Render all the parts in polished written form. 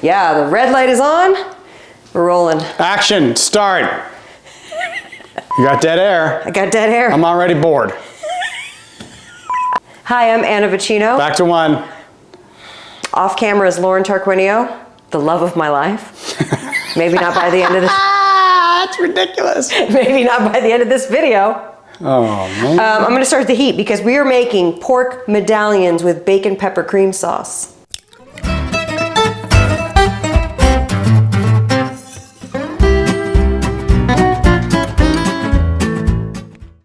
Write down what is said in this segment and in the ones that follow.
Yeah, the red light is on. We're rolling. Action, start. You got dead air. I got dead air. I'm already bored. Hi, I'm Anna Vicino. Back to one. Off camera is Lauren Tarquinio, the love of my life. Maybe not by the end of this. That's ridiculous. Maybe not by the end of this video. Oh, man. I'm gonna start the heat because we are making pork medallions with bacon pepper cream sauce.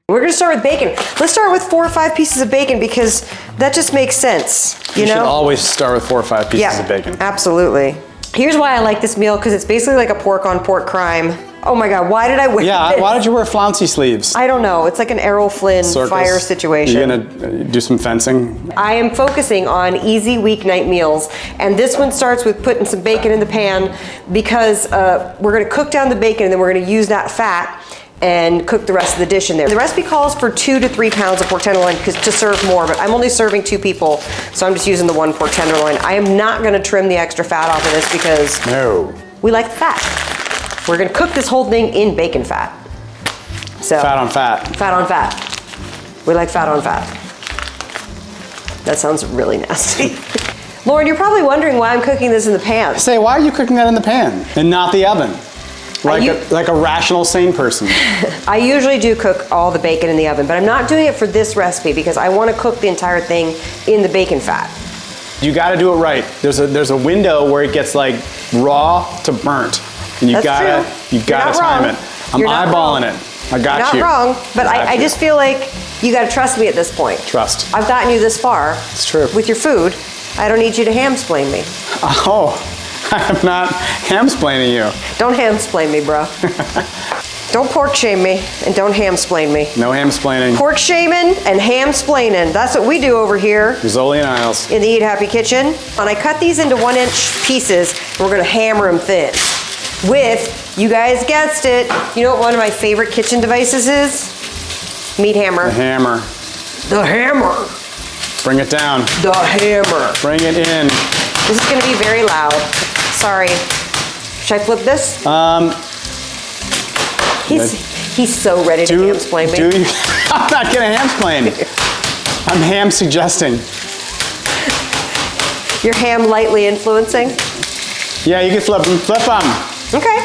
We're gonna start with bacon. Let's start with 4 or 5 pieces of bacon because that just makes sense, you know? should always start with 4 or 5 pieces of bacon. Absolutely. Here's why I like this meal, because it's basically like a pork on pork crime. Oh my God, why did I wear this? Why did you wear flouncy sleeves? I don't know, it's like an Errol Flynn fire situation. You gonna do some fencing? I am focusing on easy weeknight meals, and this one starts with putting some bacon in the pan because we're gonna cook down the bacon and then we're gonna use that fat and cook the rest of the dish in there. The recipe calls for 2 to 3 pounds of pork tenderloin to serve more, but I'm only serving 2 people, so I'm just using the 1 pork tenderloin. I am not gonna trim the extra fat off of this because we like the fat. We're gonna cook this whole thing in bacon fat. So fat on fat. Fat on fat. We like fat on fat. That sounds really nasty. Lauren, you're probably wondering why I'm cooking this in the pan. Say, why are you cooking that in the pan and not the oven? Like a rational, sane person. I usually do cook all the bacon in the oven, but I'm not doing it for this recipe because I want to cook the entire thing in the bacon fat. You got to do it right. There's a window where it gets like raw to burnt, and you gotta time it. I'm eyeballing it. I got you. You're not wrong, but I just feel like you got to trust me at this point. Trust. I've gotten you this far. It's true. With your food, I don't need you to hamsplain me. Oh. I'm not hamsplaining you. Don't hamsplain me, bro. Don't pork shame me and don't hamsplain me. No hamsplaining. Pork shaming and hamsplaining. That's what we do over here. Rizzoli and Isles. In the Eat Happy Kitchen. And I cut these into 1-inch pieces and we're gonna hammer them thin. With, you guys guessed it, you know what one of my favorite kitchen devices is? Meat hammer. The hammer. The hammer. Bring it down. The hammer. Bring it in. This is gonna be very loud. Sorry. Should I flip this? He's so ready to hamsplain me. I'm not gonna hamsplain. I'm ham suggesting. You're ham lightly influencing? Yeah, you can flip them. Flip them. Okay,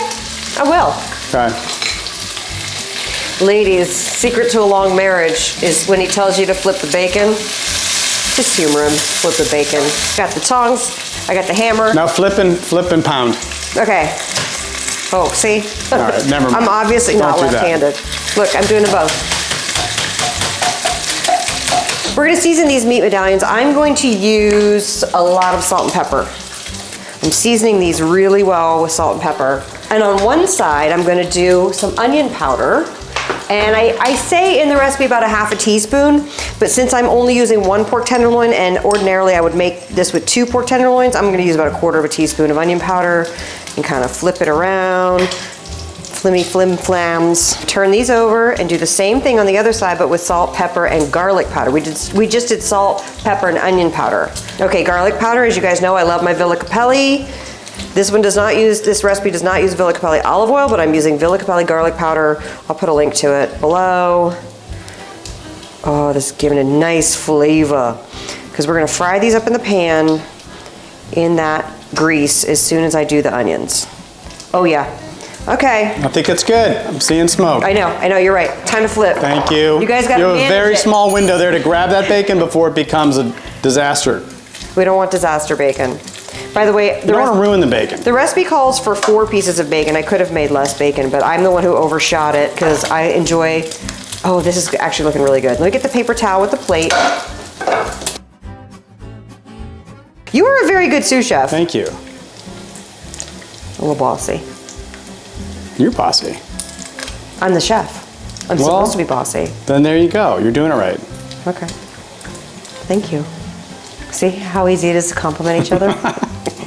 I will. Okay. Ladies, secret to a long marriage is when he tells you to flip the bacon, just humor him, flip the bacon. Got the tongs. I got the hammer. Now flip and pound. Okay. Oh, see? All right, never mind. I'm obviously not left-handed. Look, I'm doing them both. We're gonna season these meat medallions. I'm going to use a lot of salt and pepper. I'm seasoning these really well with salt and pepper. And on one side, I'm gonna do some onion powder. And I say in the recipe about 1/2 teaspoon, but since I'm only using 1 pork tenderloin and ordinarily I would make this with 2 pork tenderloins, I'm gonna use about 1/4 teaspoon of onion powder and kind of flip it around, flimmy flim flams. Turn these over and do the same thing on the other side, but with salt, pepper, and garlic powder. We just did salt, pepper, and onion powder. Okay, garlic powder, as you guys know, I love my Villa Capelli. This recipe does not use Villa Capelli olive oil, but I'm using Villa Capelli garlic powder. I'll put a link to it below. Oh, this is giving a nice flavor. Because we're gonna fry these up in the pan in that grease as soon as I do the onions. Oh yeah, okay. I think it's good. I'm seeing smoke. I know, you're right. Time to flip. Thank you. You guys gotta manage it. You have a very small window there to grab that bacon before it becomes a disaster. We don't want disaster bacon. By the way, you don't want to ruin the bacon. The recipe calls for 4 pieces of bacon. I could have made less bacon, but I'm the one who overshot it because I enjoy, oh, this is actually looking really good. Let me get the paper towel with the plate. You are a very good sous chef. Thank you. A little bossy. You're bossy. I'm the chef. I'm supposed to be bossy. Then there you go. You're doing it right. Okay. Thank you. See how easy it is to compliment each other?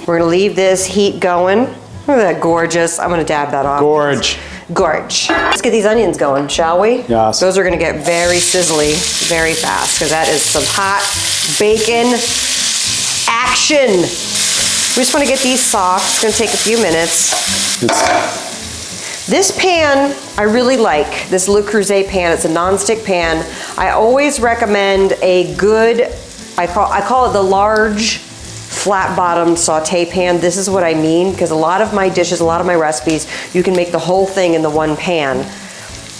We're gonna leave this heat going. Look at that gorgeous. I'm gonna dab that off. Gorge. Gorge. Let's get these onions going, shall we? Yes. Those are gonna get very sizzly very fast because that is some hot bacon action. just want to get these soft. It's going to take a few minutes. This pan I really like, this Le Creuset pan. It's a non-stick pan. I always recommend a good, I call it the large flat-bottomed saute pan. This is what I mean, because a lot of my dishes, a lot of my recipes, you can make the whole thing in the one pan.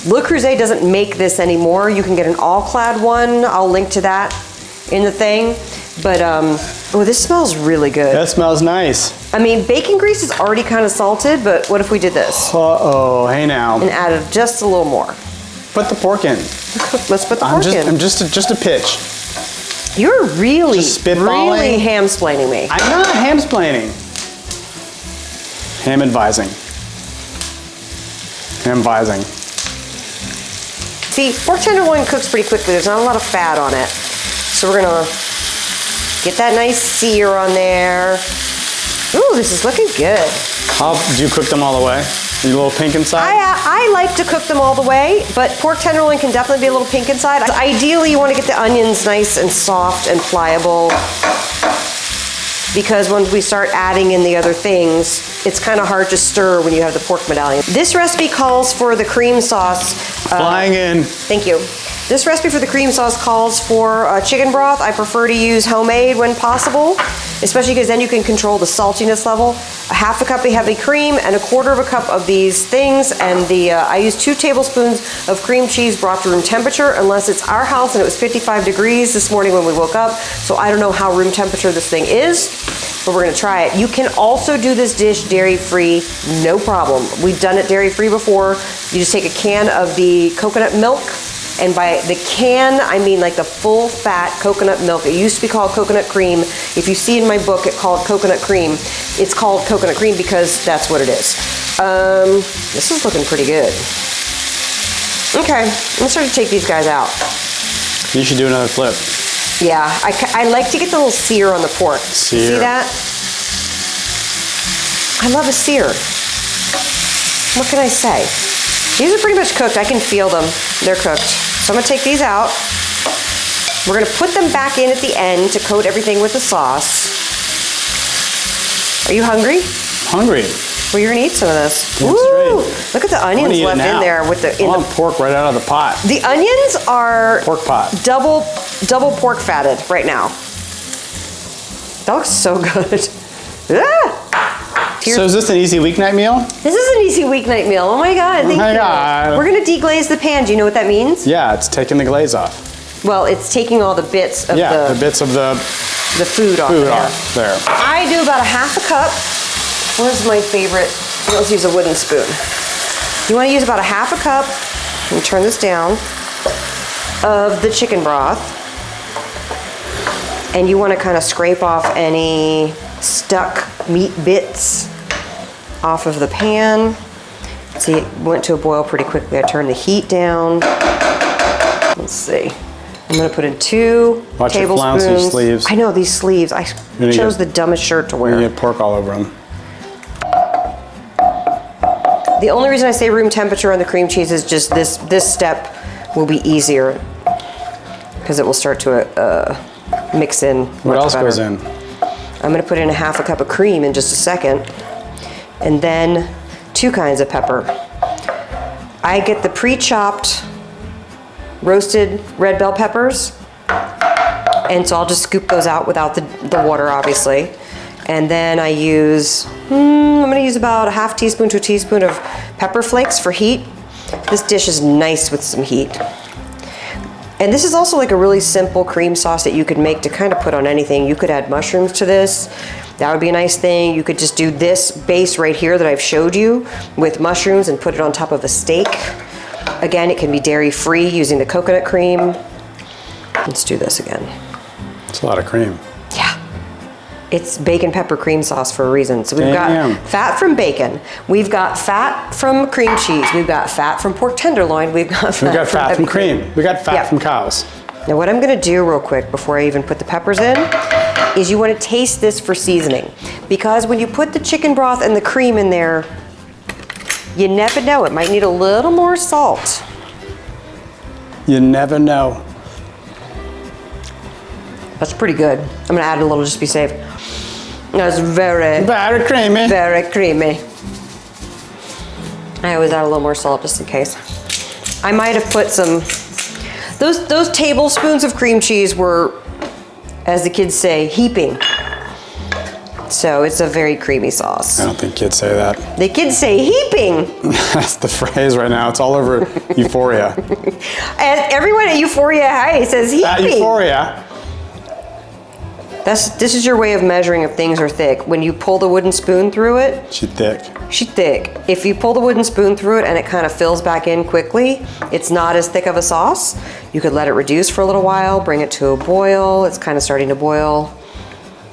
Le Creuset doesn't make this anymore. You can get an all-clad one. I'll link to that in the thing. But, oh, this smells really good. That smells nice. I mean, bacon grease is already kind of salted, but what if we did this? Uh-oh, hey now. And added just a little more. Put the pork in. Let's put the pork in. I'm just a pitch. You're really, spitballing. really ham-splaining me. I'm not ham-splaining. Ham-advising. Ham-vising. See, pork tenderloin cooks pretty quickly. There's not a lot of fat on it. So we're gonna get that nice sear on there. Ooh, this is looking good. Do you cook them all the way? Are you a little pink inside? I like to cook them all the way, but pork tenderloin can definitely be a little pink inside. Ideally, you want to get the onions nice and soft and pliable, because when we start adding in the other things, it's kind of hard to stir when you have the pork medallion. This recipe calls for the cream sauce. Flying in. Thank you. This recipe for the cream sauce calls for chicken broth. I prefer to use homemade when possible, especially because then you can control the saltiness level. A half a cup of heavy cream and a quarter of a cup of these things, and I use 2 tablespoons of cream cheese brought to room temperature, unless it's our house and it was 55 degrees this morning when we woke up, so I don't know how room temperature this thing is, but we're gonna try it. You can also do this dish dairy-free, no problem. We've done it dairy-free before. You just take a can of the coconut milk, and by the can, I mean like the full fat coconut milk. It used to be called coconut cream. If you see in my book, it's called coconut cream. It's called coconut cream because that's what it is. This is looking pretty good. Okay, I'm gonna start to take these guys out. You should do another flip. Yeah, I like to get the little sear on the pork. Sear. See that? I love a sear. What can I say? These are pretty much cooked. I can feel them. They're cooked. So I'm gonna take these out. We're gonna put them back in at the end to coat everything with the sauce. Are you hungry? Hungry. Well, you're gonna eat some of this. Damn Woo! straight. Look at the onions left in there with the. I want pork right out of the pot. The onions are Pork pot. double pork fatted right now. That looks so good. Ah! So is this an easy weeknight meal? This is an easy weeknight meal. Oh my God, thank you. God. We're gonna deglaze the pan. Do you know what that means? Yeah, it's taking the glaze off. Well, it's taking all the bits of the bits of the food off there. I do about a half a cup. Where's my favorite? Let's use a wooden spoon. You wanna use about a half a cup, let me turn this down, of the chicken broth. And you wanna kinda scrape off any stuck meat bits off of the pan. See, it went to a boil pretty quickly. I turned the heat down. Let's see. I'm gonna put in 2 Watch tablespoons. your flouncy sleeves. I know, these sleeves. I chose the dumbest shirt to wear. You get pork all over them. The only reason I say room temperature on the cream cheese is just this step will be easier because it will start to mix in. What else goes in? I'm gonna put in a half a cup of cream in just a second. And then 2 kinds of pepper. I get the pre-chopped roasted red bell peppers. And so I'll just scoop those out without the water, obviously. And then I use, I'm gonna use about a half teaspoon to a teaspoon of pepper flakes for heat. This dish is nice with some heat. And this is also like a really simple cream sauce that you could make to kind of put on anything. You could add mushrooms to this. That would be a nice thing. You could just do this base right here that I've showed you with mushrooms and put it on top of a steak. Again, it can be dairy-free using the coconut cream. Let's do this again. It's a lot of cream. Yeah. It's bacon pepper cream sauce for a reason. So we've got fat from bacon. We've got fat from cream cheese. We've got fat from pork tenderloin. We've got fat from cream. We got fat from cows. Now what I'm gonna do real quick before I even put the peppers in is you wanna taste this for seasoning. Because when you put the chicken broth and the cream in there, you never know, it might need a little more salt. You never know. That's pretty good. I'm gonna add a little just to be safe. That's very creamy. Very creamy. I always add a little more salt just in case. I might have put some, those tablespoons of cream cheese were, as the kids say, heaping. So it's a very creamy sauce. I don't think kids say that. The kids say heaping. That's the phrase right now. It's all over Euphoria. And everyone at Euphoria High says heaping. At Euphoria. This is your way of measuring if things are thick. When you pull the wooden spoon through it. She's thick. She's thick. If you pull the wooden spoon through it and it kind of fills back in quickly, it's not as thick of a sauce. You could let it reduce for a little while, bring it to a boil. It's kind of starting to boil.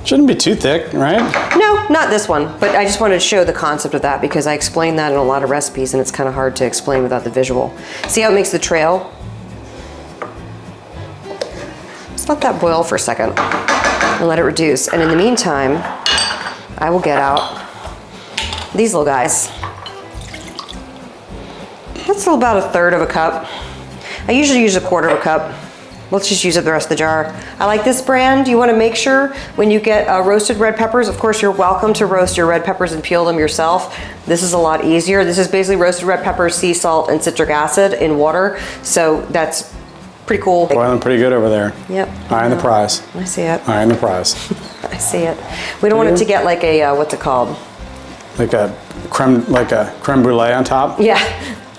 Shouldn't be too thick, right? No, not this one, but I just wanted to show the concept of that because I explain that in a lot of recipes and it's kind of hard to explain without the visual. See how it makes the trail? Just let that boil for a second and let it reduce. And in the meantime, I will get out these little guys. That's about a third of a cup. I usually use a quarter of a cup. Let's just use up the rest of the jar. I like this brand. You want to make sure when you get roasted red peppers, of course you're welcome to roast your red peppers and peel them yourself. This is a lot easier. This is basically roasted red peppers, sea salt, and citric acid in water. So that's pretty cool. Boiling pretty good over there. Yep. Eyeing the prize. I see it. Eyeing the prize. I see it. We don't want it to get like a, what's it called? Like a creme brulee on top. Yeah.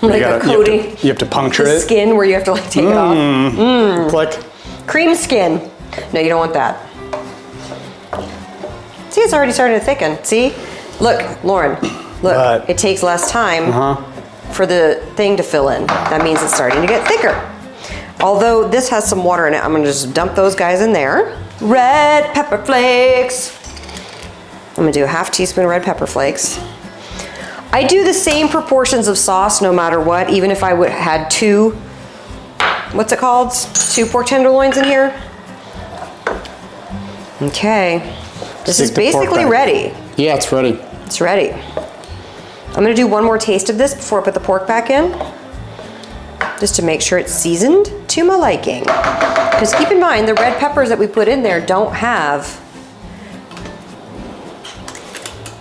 Like a coating. You have to puncture the it. Skin where you have to like take it off. Click. Cream skin. No, you don't want that. See, it's already starting to thicken. See? Look, Lauren, look, it takes less time for the thing to fill in. That means it's starting to get thicker. Although this has some water in it, I'm gonna just dump those guys in there. Red pepper flakes. I'm gonna do a half teaspoon red pepper flakes. I do the same proportions of sauce no matter what, even if I would had two, what's it called? 2 pork tenderloins in here. Okay, this is basically ready. Yeah, it's ready. It's ready. I'm gonna do one more taste of this before I put the pork back in, just to make sure it's seasoned to my liking. Because keep in mind, the red peppers that we put in there don't have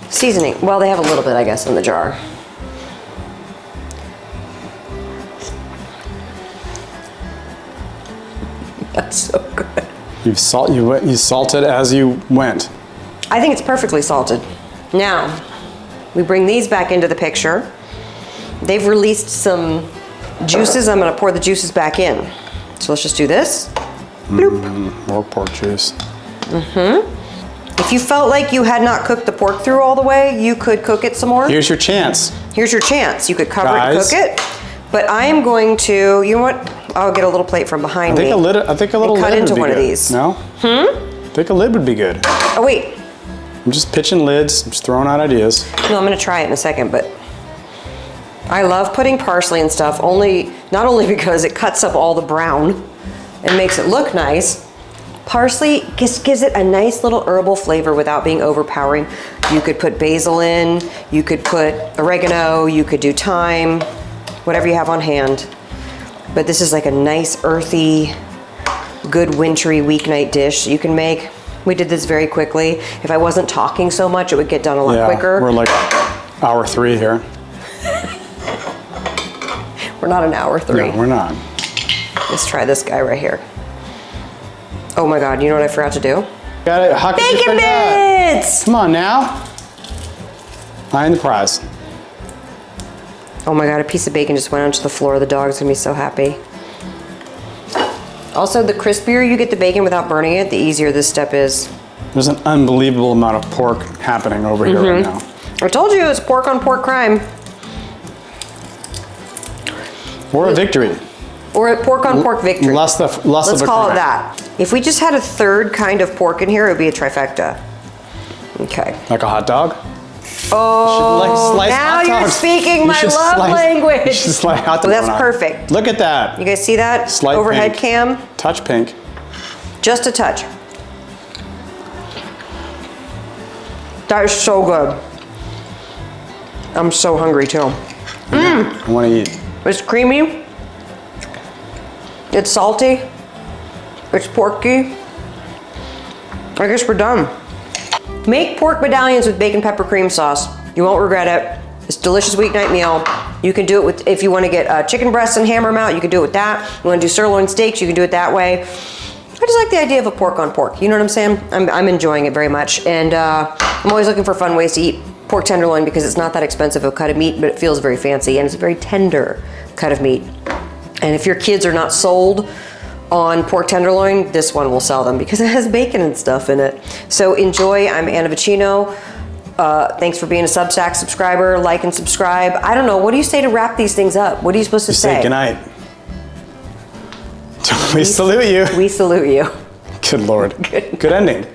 seasoning. Well, they have a little bit, I guess, in the jar. That's so good. You salted as you went. I think it's perfectly salted. Now, we bring these back into the picture. They've released some juices. I'm gonna pour the juices back in. So let's just do this. Bloop. More pork juice. If you felt like you had not cooked the pork through all the way, you could cook it some more. Here's your chance. Here's your chance. You could cover it and cook it. But I am going to, you know what? I'll get a little plate from behind me. I think a little lid cut would into be one good. of these. No? I think a lid would be good. Oh, wait. I'm just pitching lids. I'm just throwing out ideas. No, I'm gonna try it in a second, but I love putting parsley and stuff, not only because it cuts up all the brown and makes it look nice. Parsley just gives it a nice little herbal flavor without being overpowering. You could put basil in, you could put oregano, you could do thyme, whatever you have on hand. But this is like a nice earthy, good wintry weeknight dish you can make. We did this very quickly. If I wasn't talking so much, it would get done a lot quicker. We're like hour 3 here. We're not an hour 3. No, we're not. Let's try this guy right here. Oh my God, you know what I forgot to do? Got it. How could you Bacon forget? bits! Come on now. Eyeing the prize. Oh my God, a piece of bacon just went onto the floor. The dog's gonna be so happy. Also, the crispier you get the bacon without burning it, the easier this step is. There's an unbelievable amount of pork happening over here right now. I told you it's pork on pork crime. Or a victory. Or a pork on pork victory. Let's Let's of a call it crime. that. If we just had a third kind of pork in here, it would be a trifecta. Okay. Like a hot dog? Oh, slice now hot you're dogs. speaking You my should love slice- language. you should slice hot Oh, dogs that's on. perfect. Look at that. You guys see that? Slight Overhead pink. cam? Touch pink. Just a touch. That is so good. I'm so hungry too. I want to eat. It's creamy. It's salty. It's porky. I guess we're done. Make pork medallions with bacon pepper cream sauce. You won't regret it. It's a delicious weeknight meal. You can do it with, if you want to get chicken breasts and hammer them out, you can do it with that. You want to do sirloin steaks, you can do it that way. I just like the idea of a pork on pork. You know what I'm saying? I'm enjoying it very much. And I'm always looking for fun ways to eat pork tenderloin because it's not that expensive of a cut of meat, but it feels very fancy and it's a very tender cut of meat. And if your kids are not sold on pork tenderloin, this one will sell them because it has bacon and stuff in it. So enjoy. I'm Anna Vicino. Thanks for being a Substack subscriber. Like and subscribe. I don't know. What do you say to wrap these things up? What are you supposed to say? Say goodnight. We salute you. We salute you. Good Lord. Good ending.